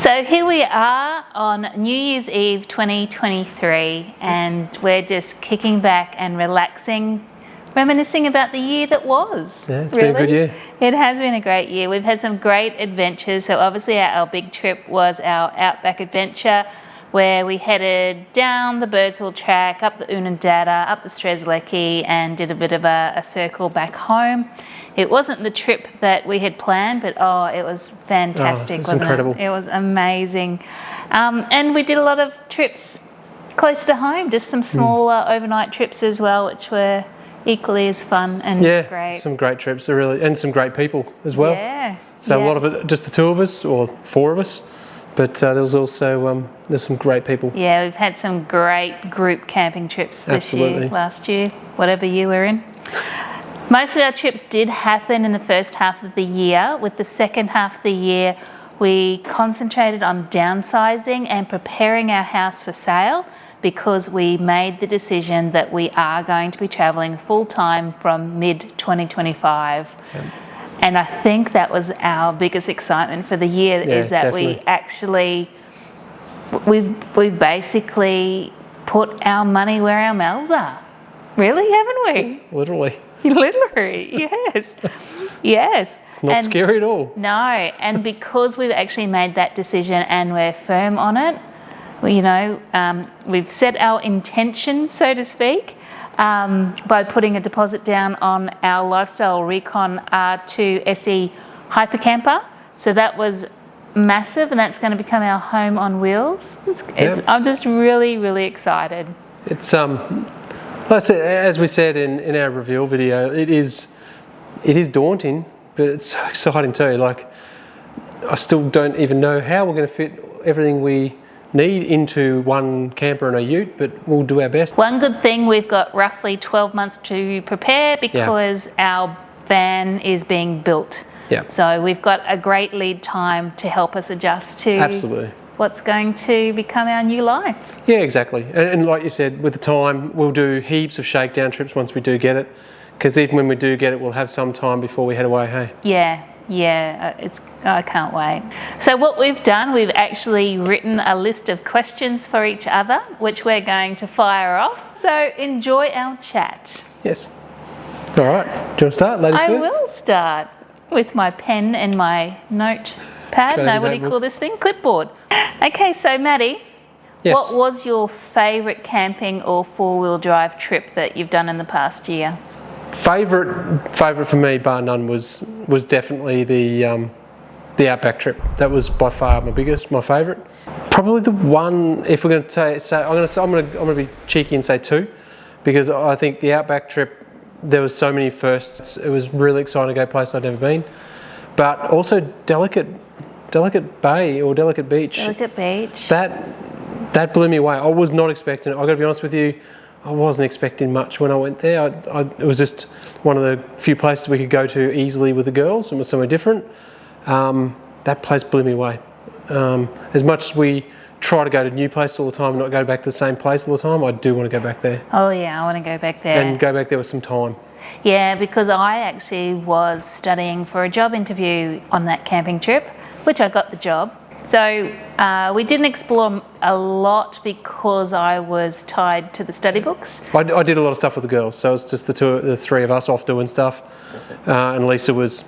So here we are on New Year's Eve 2023, and we're just kicking back and relaxing, reminiscing about the year that was. Yeah, it's been a good year. It has been a great year. We've had some great adventures. So obviously our big trip was our Outback Adventure, where we headed down the Birdsville track, up the Unadilla, up the Strzelecki, and did a bit of a circle back home. It wasn't the trip that we had planned, but it was fantastic, it was wasn't incredible. it? It was amazing. And we did a lot of trips close to home, just some smaller overnight trips as well, which were equally as fun and great. Some great trips, and some great people as well. Yeah. So a lot of it, just the two of us, or four of us, but there was also there's some great people. Yeah, we've had some great group camping trips this year, last year, whatever year we're in. Most of our trips did happen in the first half of the year. With the second half of the year, we concentrated on downsizing and preparing our house for sale, because we made the decision that we are going to be travelling full-time from mid-2025. Yep. And I think that was our biggest excitement for the year, is that definitely. we've basically put our money where our mouths are. Really, haven't we? Literally. Literally, yes. Yes. It's not scary at all. No, and because we've actually made that decision and we're firm on it, we've set our intention, so to speak, by putting a deposit down on our lifestyle Recon R2 SE hypercamper. So that was massive, and that's going to become our home on wheels. I'm just really, really excited. It's as we said in our reveal video, it is daunting, but it's so exciting too. Like, I still don't even know how we're going to fit everything we need into one camper and a ute, but we'll do our best. One good thing, we've got roughly 12 months to prepare, because our van is being built. Yeah. So we've got a great lead time to help us adjust to what's going to become our new life. Yeah, exactly. And like you said, with the time, we'll do heaps of shakedown trips once we do get it, because even when we do get it, we'll have some time before we head away, hey? Yeah, I can't wait. So what we've done, we've actually written a list of questions for each other, which we're going to fire off. So enjoy our chat. Yes. All right. Do you want to start, ladies first? I will start with my pen and my notepad. No, what do you call this thing? Clipboard. Okay, so Maddie, what was your favourite camping or four-wheel drive trip that you've done in the past year? Favourite for me, bar none, was definitely the Outback trip. That was by far my favourite. Probably the one, if we're going to say I'm going to be cheeky and say two, because I think the Outback trip, there was so many firsts. It was really exciting to go a place I'd never been, but also Delicate Bay or Delicate Beach. Delicate Beach. That blew me away. I was not expecting it. I've got to be honest with you. I wasn't expecting much when I went there. It was just one of the few places we could go to easily with the girls. It was somewhere different. That place blew me away. As much as we try to go to new places all the time and not go back to the same place all the time, I do want to go back there. Oh yeah, I want to go back there. And go back there with some time. Yeah, because I actually was studying for a job interview on that camping trip, which I got the job. So we didn't explore a lot because I was tied to the study books. I did a lot of stuff with the girls, so it was just the three of us off doing stuff. And Leisa was,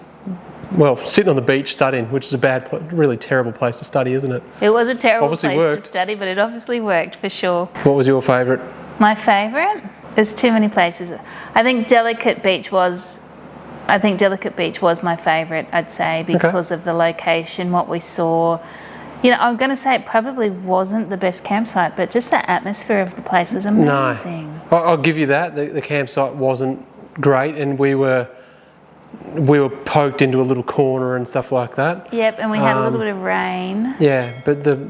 sitting on the beach studying, which is a really terrible place to study, isn't it? It was a terrible place to study, but it obviously worked for sure. What was your favourite? My favourite? There's too many places. I think Delicate Beach was my favourite, I'd say, because of the location, what we saw. I'm going to say it probably wasn't the best campsite, but just the atmosphere of the place was amazing. No, I'll give you that. The campsite wasn't great, and we were poked into a little corner and stuff like that. Yep, and we had a little bit of rain. Yeah, but the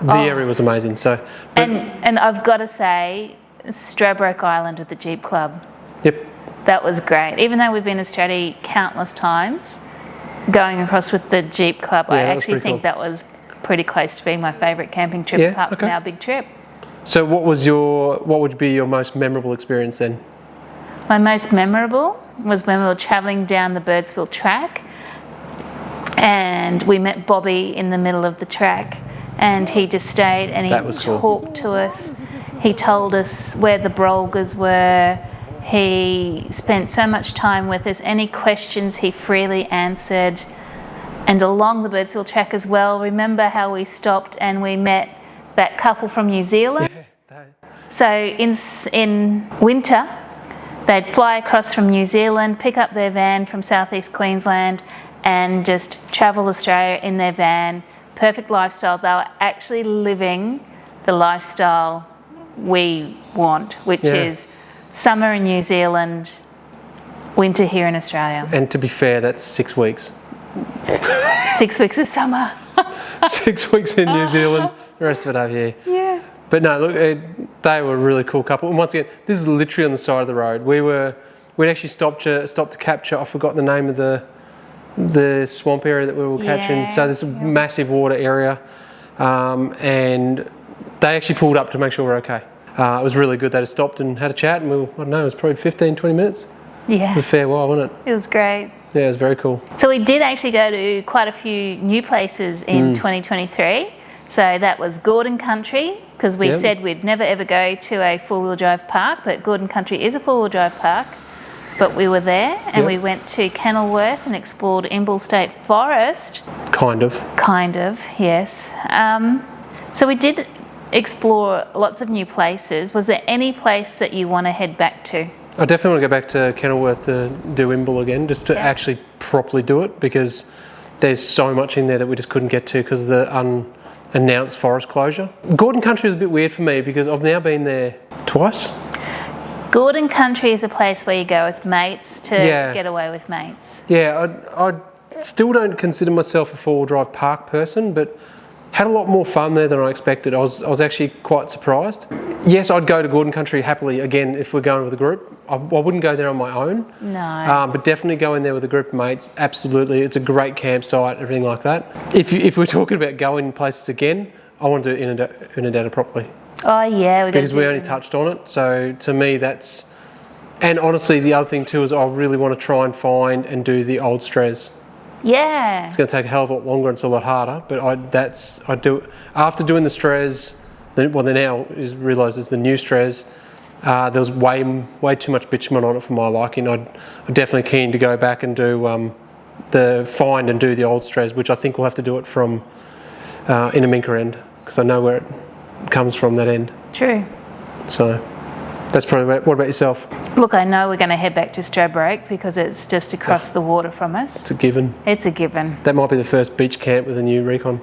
area was amazing. So, and I've got to say, Stradbroke Island with the Jeep Club. Yep. That was great. Even though we've been to Straddy countless times, going across with the Jeep Club, I actually think that was pretty close to being my favourite camping trip, apart from our big trip. So what would be your most memorable experience then? My most memorable was when we were travelling down the Birdsville track, and we met Bobby in the middle of the track, and he just stayed and he talked to us. He told us where the brolgas were. He spent so much time with us. Any questions he freely answered. And along the Birdsville track as well, remember how we stopped and we met that couple from New Zealand? Yeah, so in winter, they'd fly across from New Zealand, pick up their van from southeast Queensland and just travel Australia in their van. Perfect lifestyle. They were actually living the lifestyle we want, which is summer in New Zealand, winter here in Australia. And to be fair, that's 6 weeks. 6 weeks of summer. 6 weeks in New Zealand, the rest of it over here. Yeah. But no, look, they were a really cool couple. And once again, this is literally on the side of the road. We'd actually stopped to capture, I forgot the name of the swamp area that we were catching. So there's a massive water area. And they actually pulled up to make sure we're okay. It was really good. They just stopped and had a chat, and I don't know, it was probably 15, 20 minutes. Yeah. It was a fair while, wasn't it? It was great. Yeah, it was very cool. So we did actually go to quite a few new places in 2023. So that was Gordon Country, because we said we'd never ever go to a four-wheel drive park, but Gordon Country is a four-wheel drive park. But we were there, and we went to Kenilworth and explored Imbil State Forest. Kind of, yes. So we did explore lots of new places. Was there any place that you want to head back to? I definitely want to go back to Kenilworth to do Imbil again, just to actually properly do it, because there's so much in there that we just couldn't get to because of the unannounced forest closure. Gordon Country is a bit weird for me because I've now been there twice. Gordon Country is a place where you go with mates to get away with mates. Yeah, I still don't consider myself a four-wheel drive park person, but had a lot more fun there than I expected. I was actually quite surprised. Yes, I'd go to Gordon Country happily again if we're going with a group. I wouldn't go there on my own. No. But definitely go in there with a group of mates. Absolutely, it's a great campsite, everything like that. If we're talking about going places again, I want to do Unadilla properly. Oh yeah, because we only touched on it. So to me, that's, and honestly, the other thing too is I really want to try and find and do the old Strez. Yeah. It's going to take a hell of a lot longer and it's a lot harder, but I do after doing the Strez. Well, they now realise it's the new Strez. There was way too much bitumen on it for my liking. I'm definitely keen to go back and do find and do the old Strez, which I think we'll have to do it from Inaminka end, because I know where it comes from, that end. True. So that's probably what about yourself? Look, I know we're going to head back to Stradbroke because it's just across the water from us. It's a given. It's a given. That might be the first beach camp with a new recon.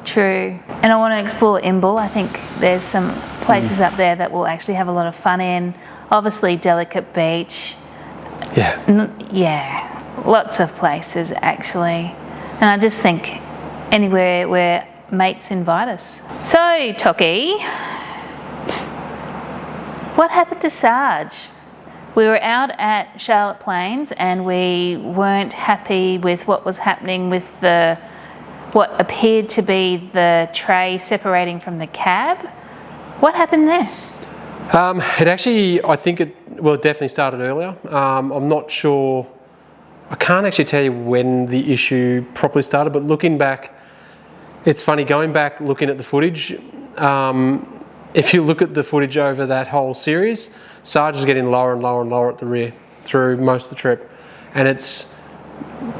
True. And I want to explore Imbil. I think there's some places up there that we'll actually have a lot of fun in. Obviously, Delicate Beach. Yeah. Yeah. Lots of places, actually. And I just think anywhere where mates invite us. So, Toki, what happened to Sarge? We were out at Charlotte Plains and we weren't happy with what was happening with what appeared to be the tray separating from the cab. What happened there? It actually, I think it definitely started earlier. I'm not sure, I can't actually tell you when the issue properly started, but looking back, it's funny, going back looking at the footage, if you look at the footage over that whole series, Sarge is getting lower and lower and lower at the rear through most of the trip. And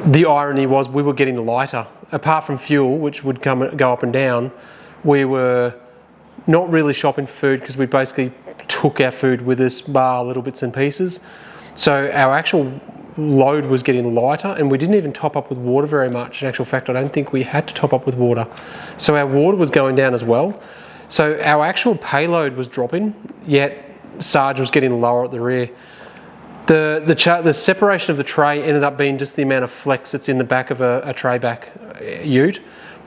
the irony was we were getting lighter. Apart from fuel, which would go up and down, we were not really shopping for food because we basically took our food with us, bar little bits and pieces. So our actual load was getting lighter, and we didn't even top up with water very much. In actual fact, I don't think we had to top up with water. So our water was going down as well. So our actual payload was dropping, yet Sarge was getting lower at the rear. The separation of the tray ended up being just the amount of flex that's in the back of a tray back ute.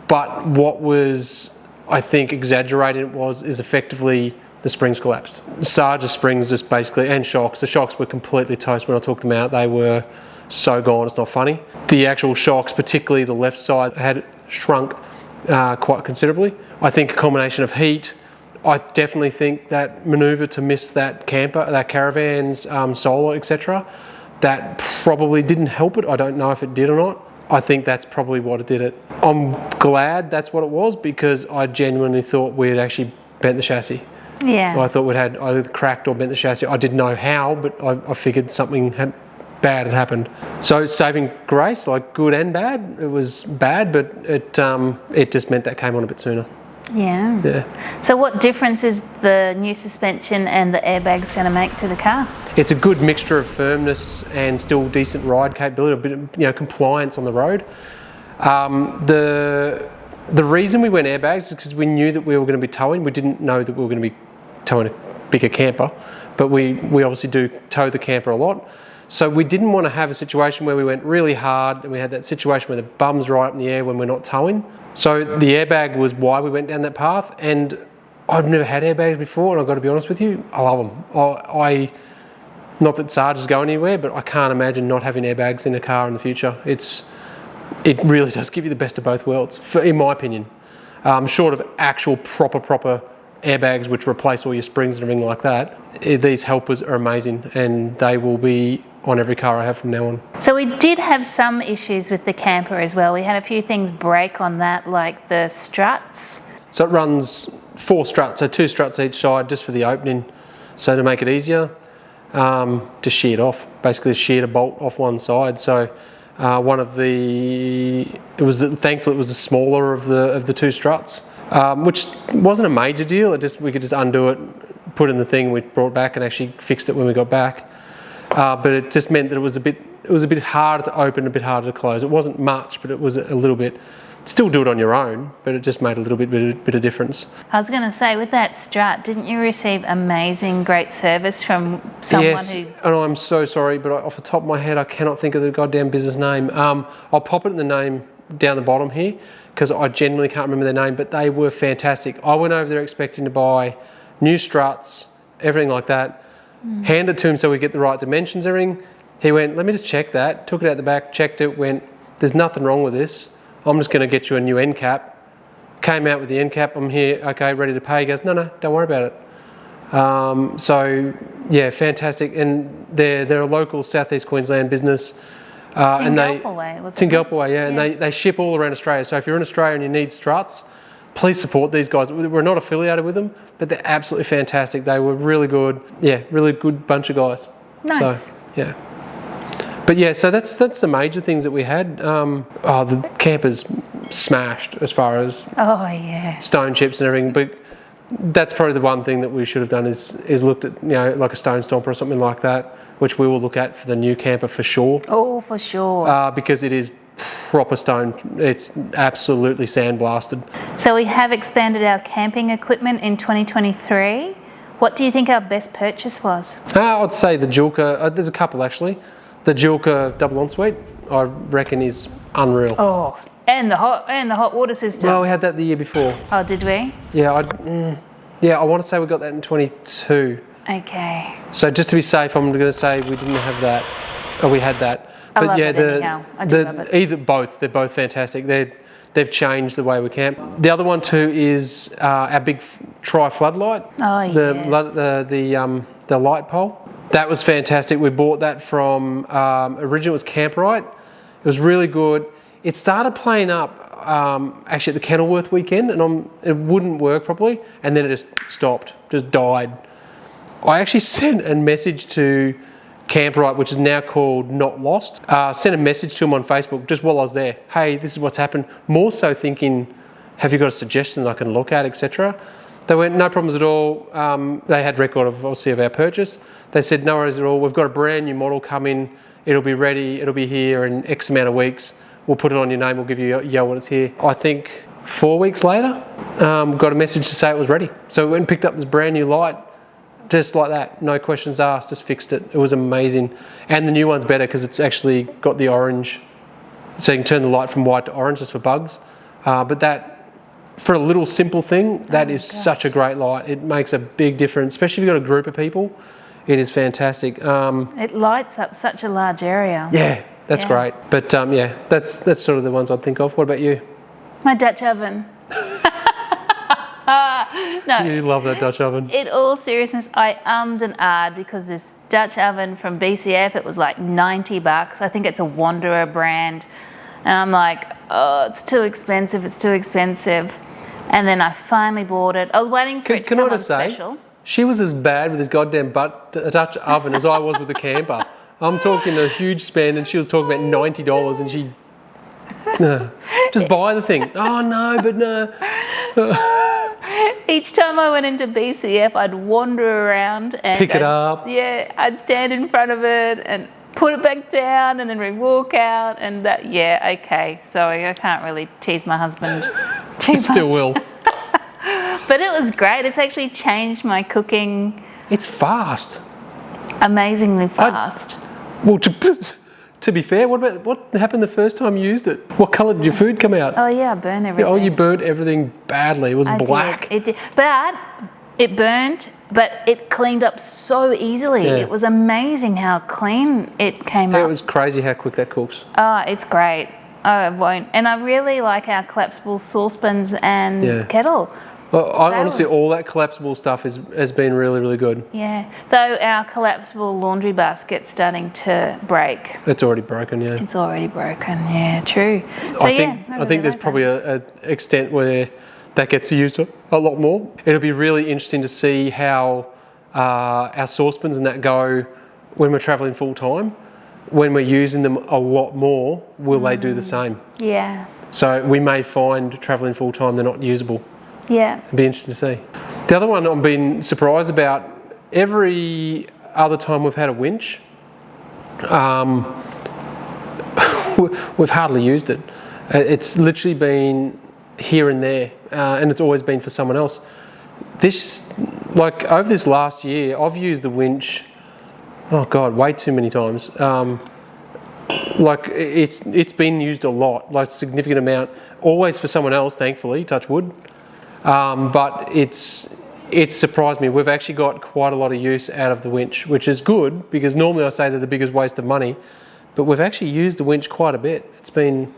But what was, I think, exaggerated is effectively the springs collapsed. Sarge's springs just basically, and shocks. The shocks were completely toast when I took them out. They were so gone, it's not funny. The actual shocks, particularly the left side, had shrunk quite considerably. I think a combination of heat. I definitely think that manoeuvre to miss that camper, that caravan's solar, etc., that probably didn't help it. I don't know if it did or not. I think that's probably what did it. I'm glad that's what it was, because I genuinely thought we had actually bent the chassis. Yeah. I thought we'd had either cracked or bent the chassis. I didn't know how, but I figured something bad had happened. So saving grace, like good and bad. It was bad, but it just meant that came on a bit sooner. Yeah. Yeah. So what difference is the new suspension and the airbags going to make to the car? It's a good mixture of firmness and still decent ride capability, a bit of compliance on the road. The reason we went airbags is because we knew that we were going to be towing. We didn't know that we were going to be towing a bigger camper, but we obviously do tow the camper a lot. So we didn't want to have a situation where we went really hard and we had that situation where the bum's right up in the air when we're not towing. So the airbag was why we went down that path, and I've never had airbags before, and I've got to be honest with you, I love them. Not that Sarge is going anywhere, but I can't imagine not having airbags in a car in the future. It really does give you the best of both worlds, in my opinion. Short of actual proper airbags which replace all your springs and everything like that, these helpers are amazing, and they will be on every car I have from now on. So we did have some issues with the camper as well. We had a few things break on that, like the struts. So it runs 4 struts, so 2 struts each side just for the opening. So to make it easier, just sheared off. Basically sheared a bolt off one side. So thankfully it was the smaller of the 2 struts, which wasn't a major deal. We could just undo it, put in the thing, we brought it back and actually fixed it when we got back. But it just meant that it was a bit harder to open, a bit harder to close. It wasn't much, but it was a little bit. Still do it on your own, but it just made a little bit of difference. I was going to say, with that strut, didn't you receive amazing, great service from someone yes, who... and I'm so sorry, but off the top of my head, I cannot think of the goddamn business name. I'll pop it in the name down the bottom here, because I genuinely can't remember their name, but they were fantastic. I went over there expecting to buy new struts, everything like that. Handed it to him so we get the right dimensions, everything. He went, let me just check that. Took it out the back, checked it, went, there's nothing wrong with this. I'm just going to get you a new end cap. Came out with the end cap. I'm here, okay, ready to pay. He goes, no, don't worry about it. So yeah, fantastic. And they're a local Southeast Queensland business. Tingalpa, yeah. And they ship all around Australia. So if you're in Australia and you need struts, please support these guys. We're not affiliated with them, but they're absolutely fantastic. They were really good. Yeah, really good bunch of guys. Nice. So, yeah. But yeah, so that's the major things that we had. The camper's smashed as far as stone chips and everything. But that's probably the one thing that we should have done is looked at, like a stone stomper or something like that, which we will look at for the new camper for sure. Oh, for sure. Because it is proper stone. It's absolutely sandblasted. So we have expanded our camping equipment in 2023. What do you think our best purchase was? I'd say the Julka. There's a couple actually. The Julka double ensuite, I reckon, is unreal. Oh, and the hot water system. Well, we had that the year before. Oh, did we? Yeah, I want to say we got that in 22. Okay. So just to be safe, I'm going to say we didn't have that. Oh, we had that. I love it anyhow. I do love it. They're both fantastic. They've changed the way we camp. The other one too is our big tri floodlight. Oh yes. The light pole. That was fantastic. We bought that from originally it was Camperite. It was really good. It started playing up actually at the Kenilworth weekend, and it wouldn't work properly, and then it just stopped, just died. I actually sent a message to Camperite, which is now called Not Lost. Sent a message to him on Facebook just while I was there. Hey, this is what's happened. More so thinking, have you got a suggestion I can look at, etc. They went, no problems at all. They had record of our purchase. They said, no worries at all. We've got a brand new model coming. It'll be ready. It'll be here in X amount of weeks. We'll put it on your name. We'll give you a yell when it's here. I think 4 weeks later, got a message to say it was ready. So we went and picked up this brand new light, just like that. No questions asked, just fixed it. It was amazing. And the new one's better because it's actually got the orange. So you can turn the light from white to orange just for bugs. But that, for a little simple thing, that is such a great light. It makes a big difference, especially if you've got a group of people. It is fantastic. It lights up such a large area. Yeah, that's great. But that's sort of the ones I'd think of. What about you? My Dutch oven. No. You love that Dutch oven. In all seriousness, I and ahed because this Dutch oven from BCF, it was like $90. I think it's a Wanderer brand. And I'm like, oh, it's too expensive, it's too expensive. And then I finally bought it. I was waiting for it to come on special. She was as bad with this goddamn Dutch oven as I was with the camper. I'm talking a huge spend, and she was talking about $90, and she, no, just buy the thing. Oh no, but no. Each time I went into BCF, I'd wander around and pick it up. Yeah, I'd stand in front of it and put it back down, and then we'd walk out, and that. Yeah, okay. Sorry, I can't really tease my husband too much. Still will. But it was great. It's actually changed my cooking. It's fast. Amazingly fast. Well, to be fair, what happened the first time you used it? What colour did your food come out? Oh yeah, I burned everything. Oh, you burnt everything badly. It was black. It did. But it burnt, but it cleaned up so easily. Yeah. It was amazing how clean it came up. It was crazy how quick that cooks. Oh, it's great. Oh, I won't. And I really like our collapsible saucepans and kettle. Well, honestly, all that collapsible stuff has been really, really good. Yeah. Though our collapsible laundry basket's starting to break. It's already broken, yeah. It's already broken, yeah, true. So I think there's probably an extent where that gets used a lot more. It'll be really interesting to see how our saucepans and that go when we're travelling full time. When we're using them a lot more, will they do the same? Yeah. So we may find travelling full time they're not usable. Yeah. It'd be interesting to see. The other one I've been surprised about, every other time we've had a winch, we've hardly used it. It's literally been here and there, and it's always been for someone else. Over this last year, I've used the winch, oh God, way too many times. It's been used a lot, like a significant amount, always for someone else, thankfully, touch wood. But it's surprised me. We've actually got quite a lot of use out of the winch, which is good, because normally I say they're the biggest waste of money, but we've actually used the winch quite a bit. It's been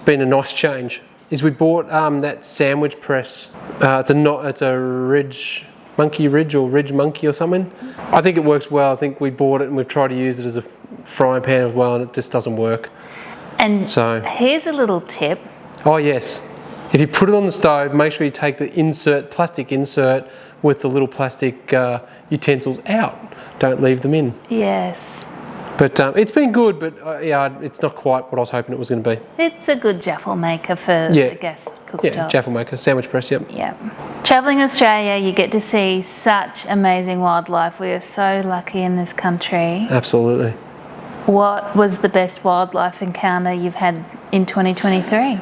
a nice change. We bought that sandwich press. It's a Monkey Ridge or Ridge Monkey or something. I think it works well. I think we bought it and we've tried to use it as a frying pan as well, and it just doesn't work. And so here's a little tip. Oh yes. If you put it on the stove, make sure you take the plastic insert with the little plastic utensils out. Don't leave them in. Yes. But it's been good, but it's not quite what I was hoping it was going to be. It's a good jaffle maker for the gas cooktop. Yeah, jaffle maker, sandwich press, yep. Yeah. Travelling Australia, you get to see such amazing wildlife. We are so lucky in this country. Absolutely. What was the best wildlife encounter you've had in 2023?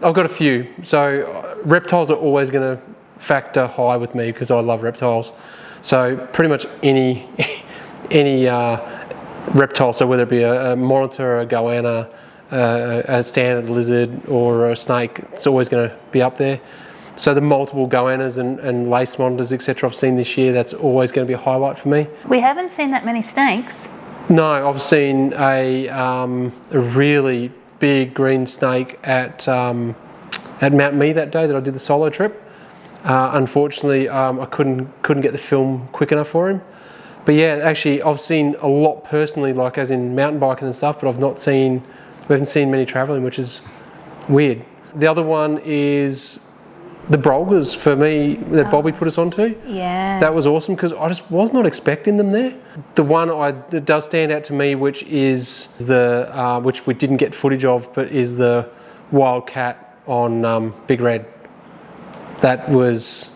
I've got a few. So reptiles are always going to factor high with me because I love reptiles. So pretty much any reptile, so whether it be a monitor, a goanna, a standard lizard or a snake, it's always going to be up there. So the multiple goannas and lace monitors, etc. I've seen this year, that's always going to be a highlight for me. We haven't seen that many snakes. No, I've seen a really big green snake at Mount Mee that day that I did the solo trip. Unfortunately, I couldn't get the film quick enough for him. But yeah, actually, I've seen a lot personally, like as in mountain biking and stuff. But we haven't seen many travelling, which is weird. The other one is the brolgas for me that Bobby put us onto. Yeah. That was awesome because I just was not expecting them there. The one that does stand out to me, which is which we didn't get footage of, but is the wildcat on Big Red. That was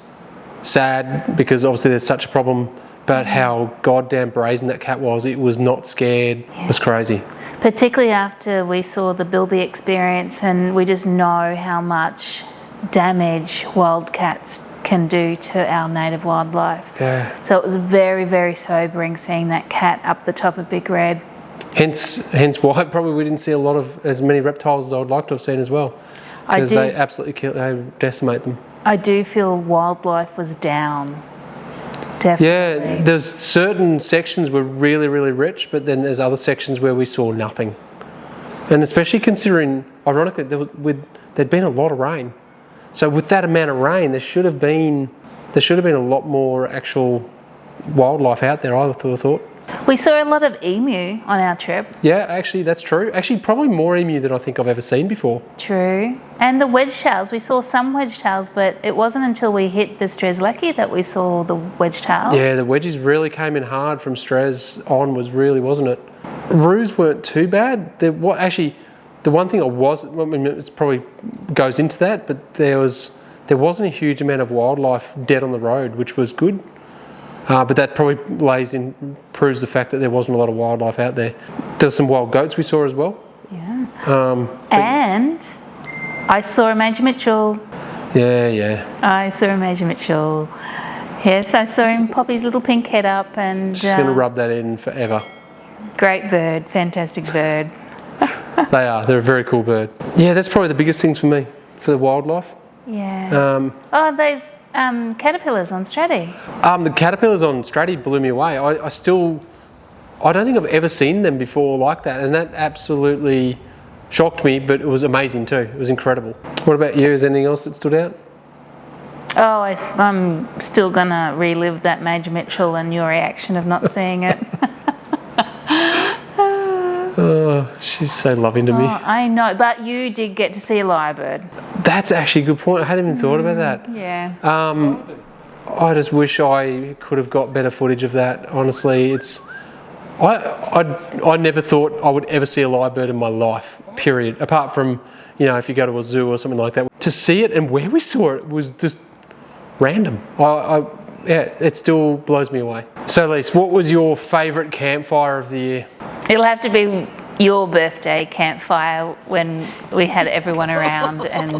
sad because obviously there's such a problem, but how goddamn brazen that cat was. It was not scared. It was crazy. Particularly after we saw the Bilby experience, and we just know how much damage wildcats can do to our native wildlife. Yeah. So it was very, very sobering seeing that cat up the top of Big Red. Hence why probably we didn't see as many reptiles as I would like to have seen as well. Because they absolutely they decimate them. I do feel wildlife was down. Definitely. Yeah, there's certain sections were really, really rich, but then there's other sections where we saw nothing. And especially considering, ironically, there'd been a lot of rain. So with that amount of rain, there should have been a lot more actual wildlife out there, I thought. We saw a lot of emu on our trip. Yeah, actually, that's true. Actually, probably more emu than I think I've ever seen before. True. And the wedge-tails. We saw some wedge-tails, but it wasn't until we hit the Strzelecki that we saw the wedge-tails. Yeah, the wedges really came in hard from Strez on, wasn't it? Roos weren't too bad. Actually, the one thing it probably goes into that, but there wasn't a huge amount of wildlife dead on the road, which was good. But that probably proves the fact that there wasn't a lot of wildlife out there. There were some wild goats we saw as well. Yeah. And I saw a Major Mitchell. Yeah. I saw a Major Mitchell. Yes, I saw him pop his little pink head up and... She's going to rub that in forever. Great bird, fantastic bird. They're a very cool bird. Yeah, that's probably the biggest things for me, for the wildlife. Yeah. Those caterpillars on Stratty. The caterpillars on Stratty blew me away. I don't think I've ever seen them before like that, and that absolutely shocked me, but it was amazing too. It was incredible. What about you? Is there anything else that stood out? Oh, I'm still going to relive that Major Mitchell and your reaction of not seeing it. Oh, she's so loving to me. I know, but you did get to see a lyrebird. That's actually a good point. I hadn't even thought about that. Yeah. I just wish I could have got better footage of that. Honestly, I never thought I would ever see a lyrebird in my life, period. Apart from, if you go to a zoo or something like that. To see it and where we saw it was just random. It still blows me away. So, Lise, what was your favourite campfire of the year? It'll have to be your birthday campfire when we had everyone around and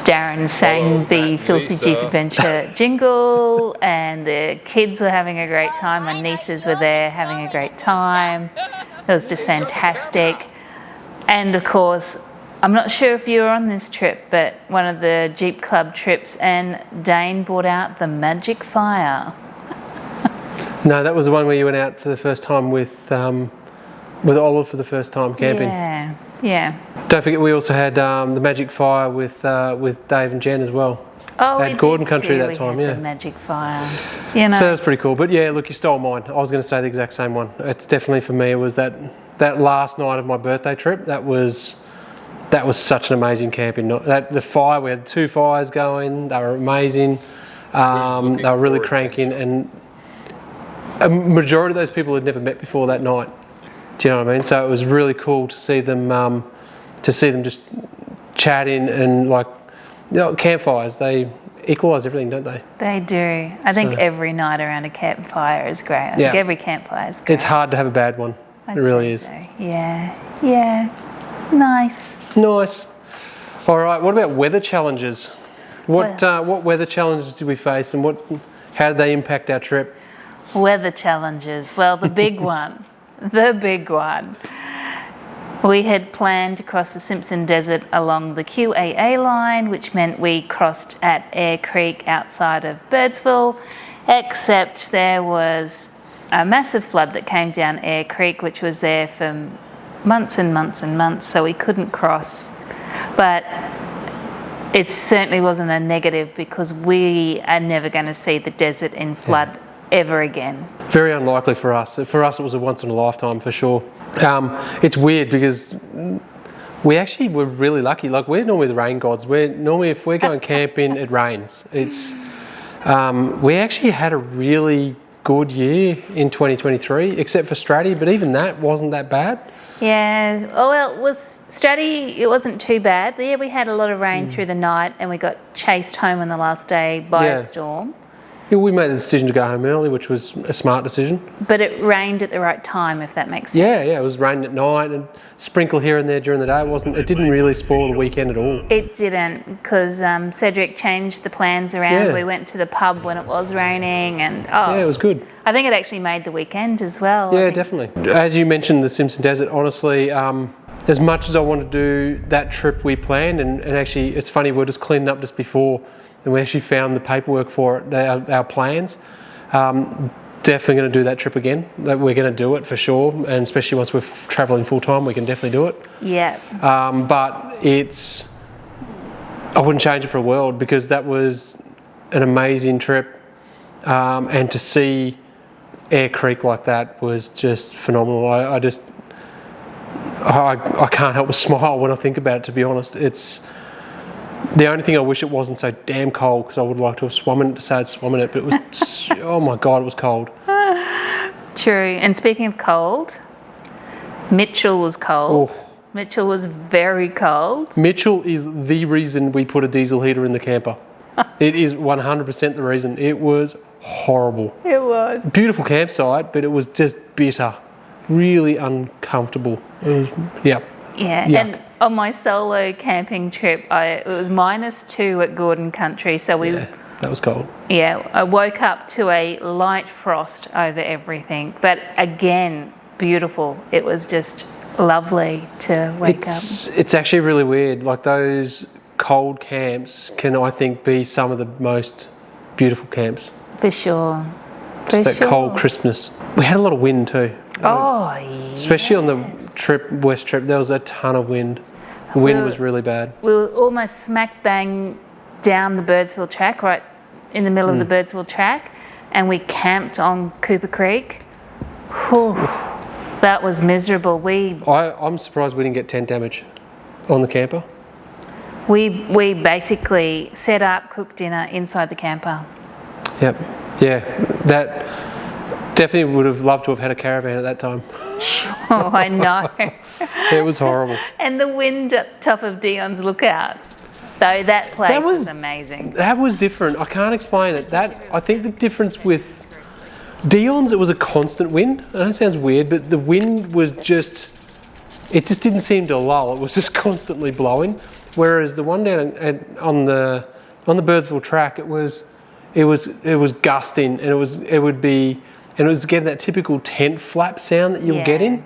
Darren sang the Filthy Jeep Adventure jingle and the kids were having a great time. My nieces were there having a great time. It was just fantastic. And of course, I'm not sure if you were on this trip, but one of the Jeep Club trips, and Dane brought out the magic fire. No, that was the one where you went out for the first time with Olive for the first time camping. Yeah. Don't forget, we also had the magic fire with Dave and Jen as well. Oh, at Gordon Country that time. The magic fire. So that was pretty cool. But yeah, look, you stole mine. I was going to say the exact same one. It's definitely for me. It was that last night of my birthday trip. That was such an amazing camping night. The fire, we had 2 fires going. They were amazing. They were really cranking, and a majority of those people had never met before that night. Do you know what I mean? So it was really cool to see them just chatting and campfires. They equalise everything, don't they? They do. I think every night around a campfire is great. I think every campfire is great. It's hard to have a bad one. It really is. So. Yeah. Nice. All right. What about weather challenges? What weather challenges did we face, and how did they impact our trip? Weather challenges. Well, the big one. We had planned to cross the Simpson Desert along the QAA line, which meant we crossed at Eyre Creek outside of Birdsville, except there was a massive flood that came down Eyre Creek, which was there for months and months and months, so we couldn't cross. But it certainly wasn't a negative, because we are never going to see the desert in flood ever again. Very unlikely for us. For us, it was a once in a lifetime for sure. It's weird because we actually were really lucky. We're normally the rain gods. If we're going camping, it rains. We actually had a really good year in 2023, except for Stratty, but even that wasn't that bad. Yeah. Oh, well, with Stratty, it wasn't too bad. Yeah, we had a lot of rain through the night, and we got chased home on the last day by a storm. Yeah, we made the decision to go home early, which was a smart decision. But it rained at the right time, if that makes sense. Yeah, it was raining at night and sprinkle here and there during the day. It didn't really spoil the weekend at all. It didn't, because Cedric changed the plans around. We went to the pub when it was raining, and it was good. I think it actually made the weekend as well. Yeah, definitely. As you mentioned, the Simpson Desert, honestly, as much as I want to do that trip we planned, and actually it's funny, we were just cleaning up just before, and we actually found the paperwork for it, our plans. Definitely going to do that trip again. We're going to do it for sure, and especially once we're travelling full time, we can definitely do it. Yeah. But I wouldn't change it for a world, because that was an amazing trip, and to see Eyre Creek like that was just phenomenal. I can't help but smile when I think about it, to be honest. It's the only thing I wish it wasn't so damn cold, because I would like to have swum in it to say I'd swum in it, but it was, oh my God, it was cold. True. And speaking of cold, Mitchell was cold. Oh. Mitchell was very cold. Mitchell is the reason we put a diesel heater in the camper. It is 100% the reason. It was horrible. It was. Beautiful campsite, but it was just bitter. Really uncomfortable. It was, yeah. Yeah, Yuck. and on my solo camping trip, it was -2 at Gordon Country, so we... Yeah, that was cold. Yeah, I woke up to a light frost over everything, but again, beautiful. It was just lovely to wake up. It's actually really weird. Like, those cold camps can, I think, be some of the most beautiful camps. For sure. Just that cold crispness. We had a lot of wind too. Oh, yeah. Especially on the west trip, there was a ton of wind. The wind was really bad. We were almost smack bang down the Birdsville track, right in the middle of the Birdsville track, and we camped on Cooper Creek. Whew. That was miserable. I'm surprised we didn't get tent damage on the camper. We basically set up, cooked dinner inside the camper. Yep. Yeah. That definitely would have loved to have had a caravan at that time. Oh, I know. It was horrible. And the wind at top of Dion's Lookout. Though that place was amazing. That was different. I can't explain it. I think the difference with Dion's, it was a constant wind. I know it sounds weird, but the wind was just didn't seem to lull. It was just constantly blowing. Whereas the one down on the Birdsville track, it was gusting, and it was getting that typical tent flap sound that you're getting.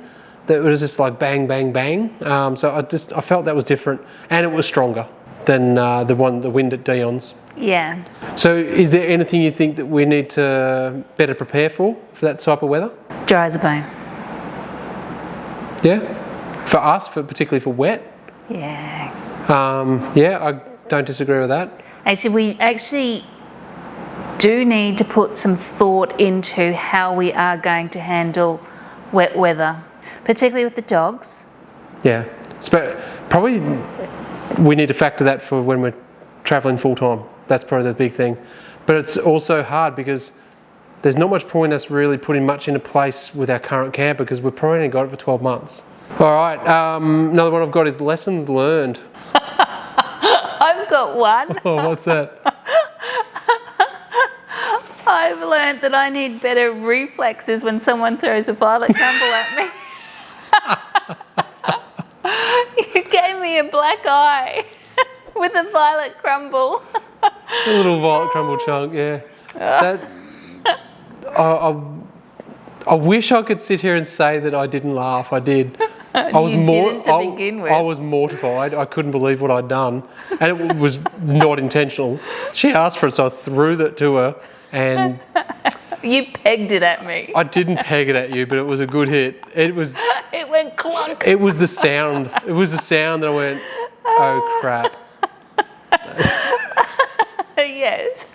That was just like bang, bang, bang. So I felt that was different, and it was stronger than the wind at Dion's. Yeah. So is there anything you think that we need to better prepare for that type of weather? Dry as a bone. Yeah? For us, particularly for wet? Yeah. Yeah, I don't disagree with that. Actually, we do need to put some thought into how we are going to handle wet weather, particularly with the dogs. Yeah. Probably we need to factor that for when we're travelling full time. That's probably the big thing. But it's also hard because there's not much point us really putting much into place with our current camper, because we've probably only got it for 12 months. All right, another one I've got is lessons learned. I've got one. Oh, what's that? I've learned that I need better reflexes when someone throws a violet crumble at me. You gave me a black eye with a violet crumble. A little violet crumble chunk, yeah. I wish I could sit here and say that I didn't laugh. I did. I was I was mortified. I couldn't believe what I'd done, and it was not intentional. She asked for it, so I threw that to her, and you pegged it at me. I didn't peg it at you, but it was a good hit. It went clunk. It was the sound. It was the sound that I went, oh crap. Yes.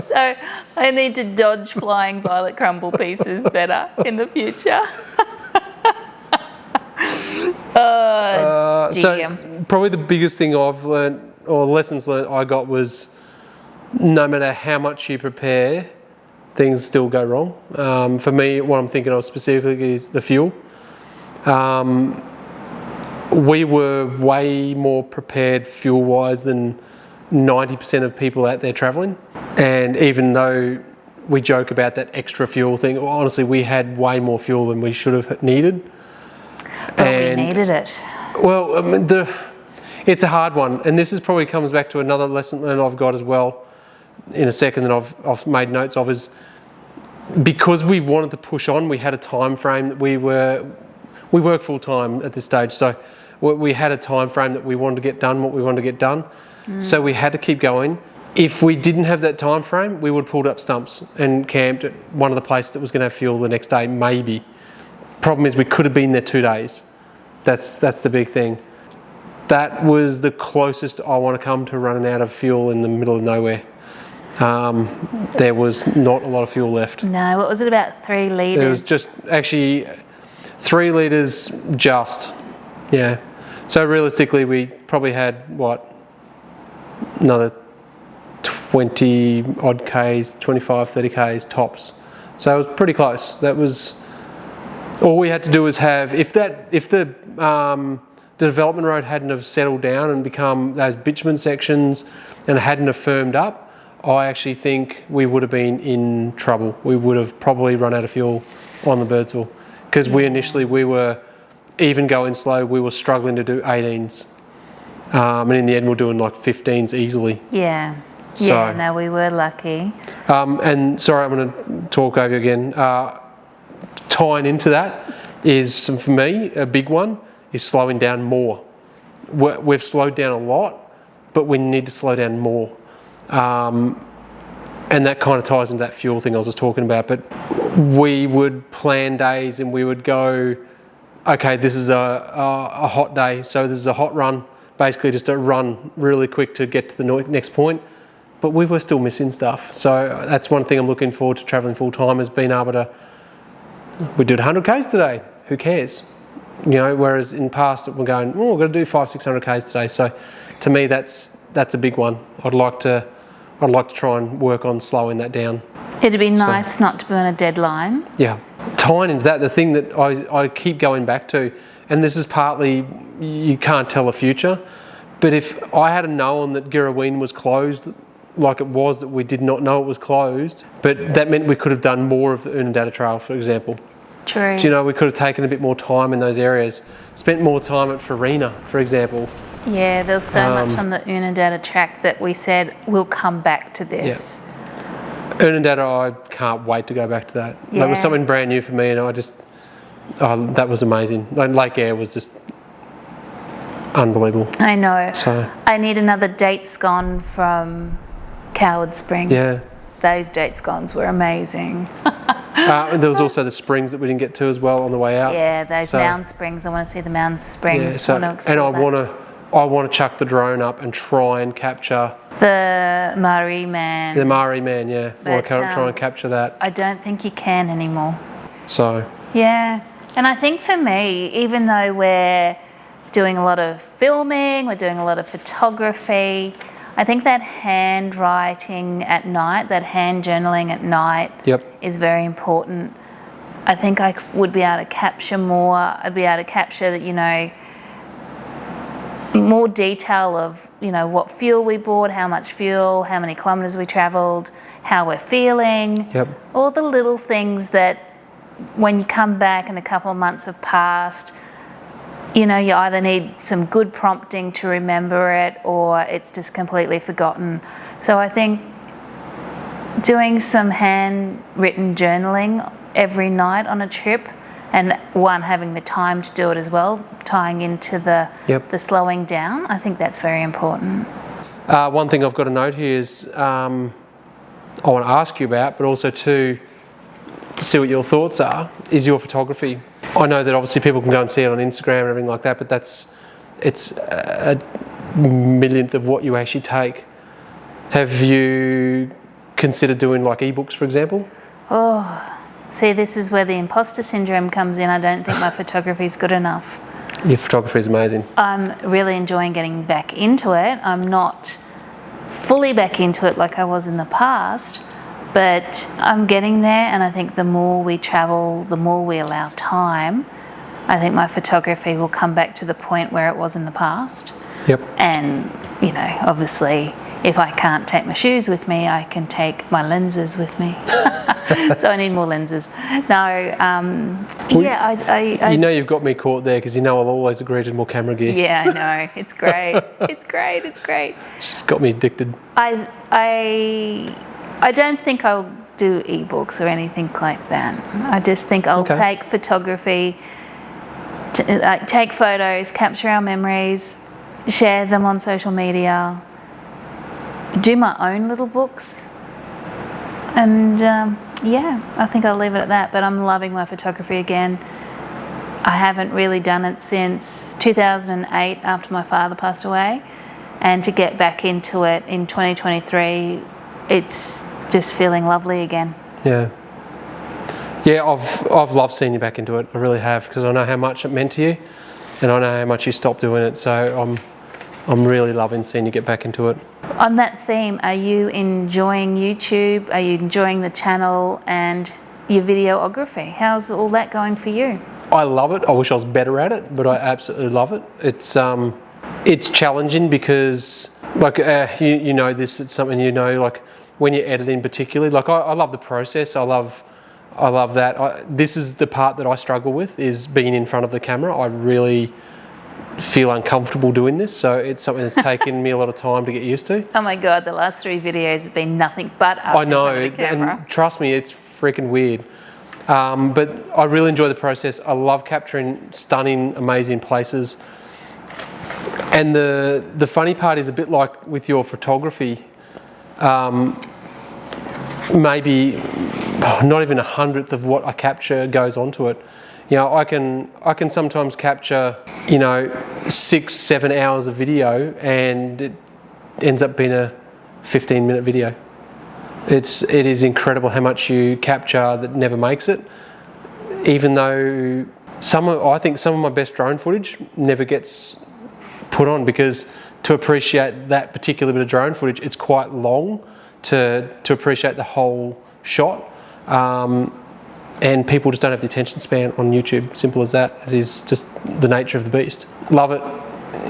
So I need to dodge flying violet crumble pieces better in the future. So probably the biggest thing I've learned, or lessons learned I got, was no matter how much you prepare, things still go wrong. For me, what I'm thinking of specifically is the fuel. We were way more prepared fuel-wise than 90% of people out there travelling, and even though we joke about that extra fuel thing, honestly we had way more fuel than we should have needed. But we needed it. Well, I mean, it's a hard one, and this probably comes back to another lesson that I've got as well in a second that I've made notes of, is because we wanted to push on, we had a time frame that we work full time at this stage, so we had a time frame that we wanted to get done what we wanted to get done. So we had to keep going. If we didn't have that time frame, we would have pulled up stumps and camped at one of the places that was going to have fuel the next day, maybe. Problem is we could have been there 2 days. That's the big thing. That was the closest I want to come to running out of fuel in the middle of nowhere. there was not a lot of fuel left. No, what was it, about 3 litres? It was just actually 3 litres just, yeah. So realistically we probably had, another 20 odd Ks, 25, 30 Ks tops. So it was pretty close. That was, all we had to do was have, if the development road hadn't have settled down and become those bitumen sections and hadn't have firmed up, I actually think we would have been in trouble. We would have probably run out of fuel on the Birdsville, because we were, even going slow, we were struggling to do 18s. And in the end, we're doing like 15s easily. Yeah. So, yeah, no, we were lucky. And sorry, I'm going to talk over you again. Tying into that is, for me, a big one, is slowing down more. We've slowed down a lot, but we need to slow down more. And that kind of ties into that fuel thing I was just talking about. But we would plan days and we would go, okay, this is a hot day, so this is a hot run, basically just a run really quick to get to the next point. But we were still missing stuff. So that's one thing I'm looking forward to travelling full time, is being able to, we did 100 Ks today, who cares? You know, whereas in the past we're going, we're going to do 500-600 Ks today. So to me that's a big one. I'd like to try and work on slowing that down. It'd be nice not to be on a deadline. Yeah. Tying into that, the thing that I keep going back to, and this is partly, you can't tell the future, but if I had known that Girraween was closed like it was, that we did not know it was closed, but that meant we could have done more of the Unadilla Trail, for example. True. Do you know, we could have taken a bit more time in those areas, spent more time at Farina, for example. Yeah, there's so much on the Unadilla track that we said we'll come back to this. Yeah. Unadilla, I can't wait to go back to that. Yeah. That was something brand new for me, and that was amazing. Lake Eyre was just unbelievable. I know. So I need another date scone from Coward Springs. Yeah. Those date scones were amazing. And there was also the springs that we didn't get to as well on the way out. Yeah, those Mound Springs. I want to see the Mound Springs. Yeah, I want to chuck the drone up and try and capture the Murray Man. The Murray Man, yeah. I want to try and capture that. I don't think you can anymore. So. Yeah, and I think for me, even though we're doing a lot of filming, we're doing a lot of photography, I think that handwriting at night, that hand journaling at night is very important. I think I would be able to capture more. I'd be able to capture that, you know, more detail of, you know, what fuel we bought, how much fuel, how many kilometres we travelled, how we're feeling. Yep. All the little things that when you come back and a couple of months have passed, you know, you either need some good prompting to remember it or it's just completely forgotten. So I think doing some handwritten journaling every night on a trip, and having the time to do it as well, tying into the slowing down, I think that's very important. One thing I've got to note here is I want to ask you about, but also to see what your thoughts are, is your photography. I know that obviously people can go and see it on Instagram and everything like that, but it's a millionth of what you actually take. Have you considered doing like ebooks, for example? Oh, see, this is where the imposter syndrome comes in. I don't think my photography is good enough. Your photography is amazing. I'm really enjoying getting back into it. I'm not fully back into it like I was in the past, but I'm getting there, and I think the more we travel, the more we allow time, I think my photography will come back to the point where it was in the past. Yep. And, you know, obviously, if I can't take my shoes with me, I can take my lenses with me. So I need more lenses. No, you know you've got me caught there, because you know I'll always agree to more camera gear. Yeah, I know. It's great. It's great. It's great. She's got me addicted. I don't think I'll do ebooks or anything like that. I just think I'll take photography, take photos, capture our memories, share them on social media, do my own little books, and I think I'll leave it at that. But I'm loving my photography again. I haven't really done it since 2008 after my father passed away, and to get back into it in 2023, it's just feeling lovely again. Yeah. Yeah, I've loved seeing you back into it. I really have, because I know how much it meant to you, and I know how much you stopped doing it. So I'm really loving seeing you get back into it. On that theme, are you enjoying YouTube? Are you enjoying the channel and your videography? How's all that going for you? I love it. I wish I was better at it, but I absolutely love it. It's challenging because, like, you know this. It's something you know, like when you're editing, particularly. Like I love the process. I love that. This is the part that I struggle with, is being in front of the camera. I really feel uncomfortable doing this, so it's something that's taken me a lot of time to get used to. Oh my God, the last 3 videos have been nothing but us. I know, in front of the camera. and trust me, it's freaking weird. But I really enjoy the process. I love capturing stunning, amazing places. And the funny part is a bit like with your photography. Maybe not even 1/100th of what I capture goes onto it. You know, I can sometimes capture, you know, 6-7 hours of video, and it ends up being a 15-minute video. It is incredible how much you capture that never makes it. Even though I think some of my best drone footage never gets put on, because to appreciate that particular bit of drone footage, it's quite long to appreciate the whole shot. And people just don't have the attention span on YouTube. Simple as that. It is just the nature of the beast. Love it.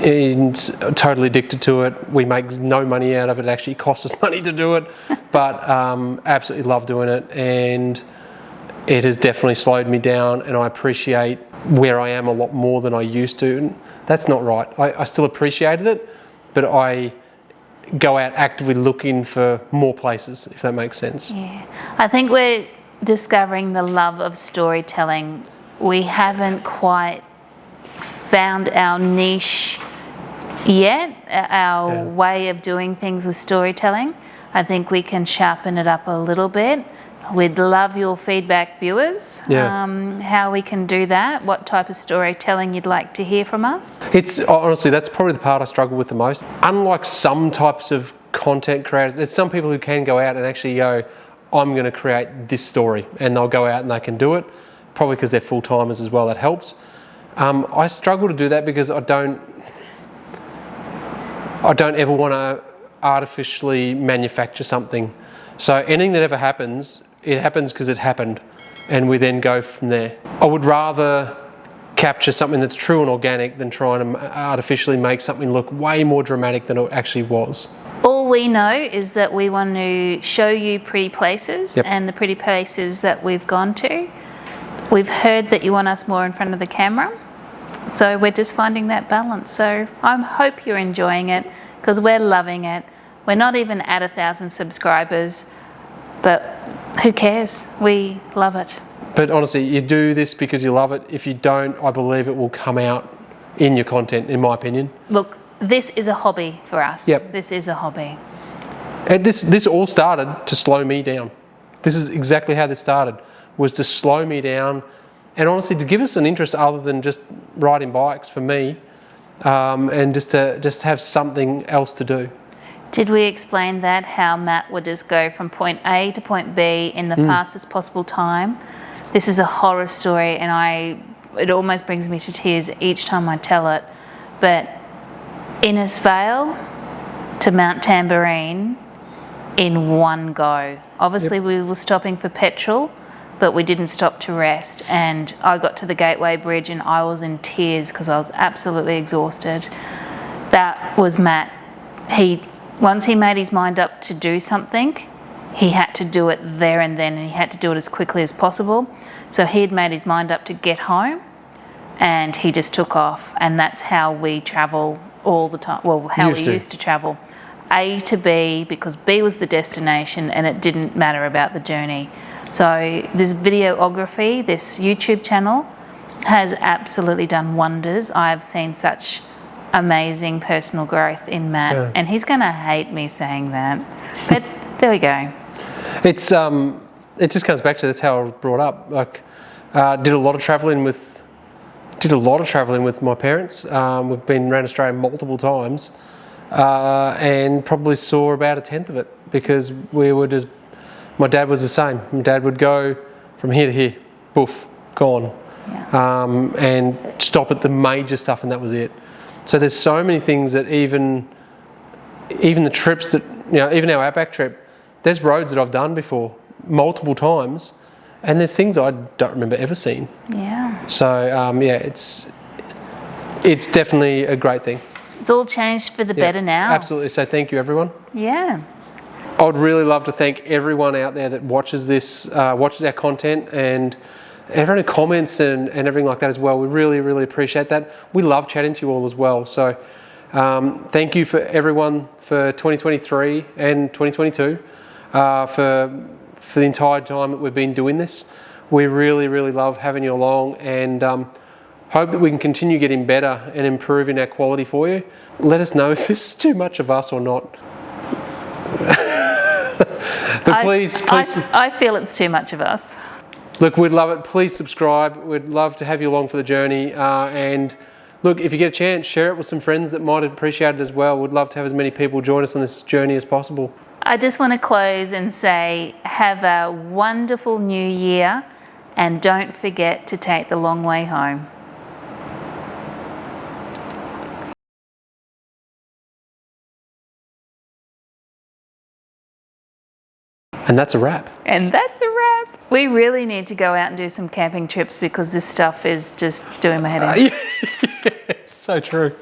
And totally addicted to it. We make no money out of it. It actually costs us money to do it, but absolutely love doing it. And it has definitely slowed me down, and I appreciate where I am a lot more than I used to. And that's not right. I still appreciated it, but I go out actively looking for more places, if that makes sense. Yeah, I think we're discovering the love of storytelling. We haven't quite found our niche yet, our way of doing things with storytelling. I think we can sharpen it up a little bit. We'd love your feedback, viewers, how we can do that, what type of storytelling you'd like to hear from us. It's honestly, that's probably the part I struggle with the most. Unlike some types of content creators, there's some people who can go out and actually go, I'm going to create this story, and they'll go out and they can do it, probably because they're full-timers as well. That helps. I struggle to do that because I don't ever want to artificially manufacture something. So anything that ever happens, it happens because it happened, and we then go from there. I would rather capture something that's true and organic than trying to artificially make something look way more dramatic than it actually was. All we know is that we want to show you pretty places and the pretty places that we've gone to. We've heard that you want us more in front of the camera, so we're just finding that balance. So I hope you're enjoying it, because we're loving it. We're not even at 1,000 subscribers, but who cares? We love it. But honestly, you do this because you love it. If you don't, I believe it will come out in your content, in my opinion. Look, this is a hobby for us. Yep. This is a hobby. And this all started to slow me down. This is exactly how this started, was to slow me down, and honestly to give us an interest other than just riding bikes for me, and just to have something else to do. Did we explain that, how Matt would just go from point A to point B in the fastest possible time? This is a horror story, and it almost brings me to tears each time I tell it. But Innisfail to Mount Tambourine in one go. Obviously we were stopping for petrol, but we didn't stop to rest. And I got to the Gateway Bridge and I was in tears because I was absolutely exhausted. That was Matt. Once he made his mind up to do something, he had to do it there and then, and he had to do it as quickly as possible. So he had made his mind up to get home, and he just took off. And that's how we travel all the time. Well, how we used to travel. A to B, because B was the destination and it didn't matter about the journey. So this videography, this YouTube channel has absolutely done wonders. I've seen such amazing personal growth in Matt, and he's going to hate me saying that, but there we go. It just comes back to, that's how I was brought up. Like, did a lot of travelling with my parents. We've been around Australia multiple times. and probably saw about 1/10 of it because we were just, my dad was the same. My dad would go from here to here, boof, gone. Yeah. And stop at the major stuff, and that was it. So there's so many things that even the trips that, even our Outback trip, there's roads that I've done before multiple times, and there's things I don't remember ever seeing. Yeah. So yeah, it's definitely a great thing. It's all changed for the better now. Absolutely. So thank you, everyone. Yeah. I would really love to thank everyone out there that watches this, watches our content, and everyone who comments and everything like that as well. We really, really appreciate that. We love chatting to you all as well. So thank you for everyone for 2023 and 2022 for the entire time that we've been doing this. We really, really love having you along, and hope that we can continue getting better and improving our quality for you. Let us know if this is too much of us or not. But please. I feel it's too much of us. Look, we'd love it. Please subscribe. We'd love to have you along for the journey. And look, if you get a chance, share it with some friends that might appreciate it as well. We'd love to have as many people join us on this journey as possible. I just want to close and say, have a wonderful new year, and don't forget to take the long way home. And that's a wrap. And that's a wrap. We really need to go out and do some camping trips because this stuff is just doing my head in. Yeah, it's so true.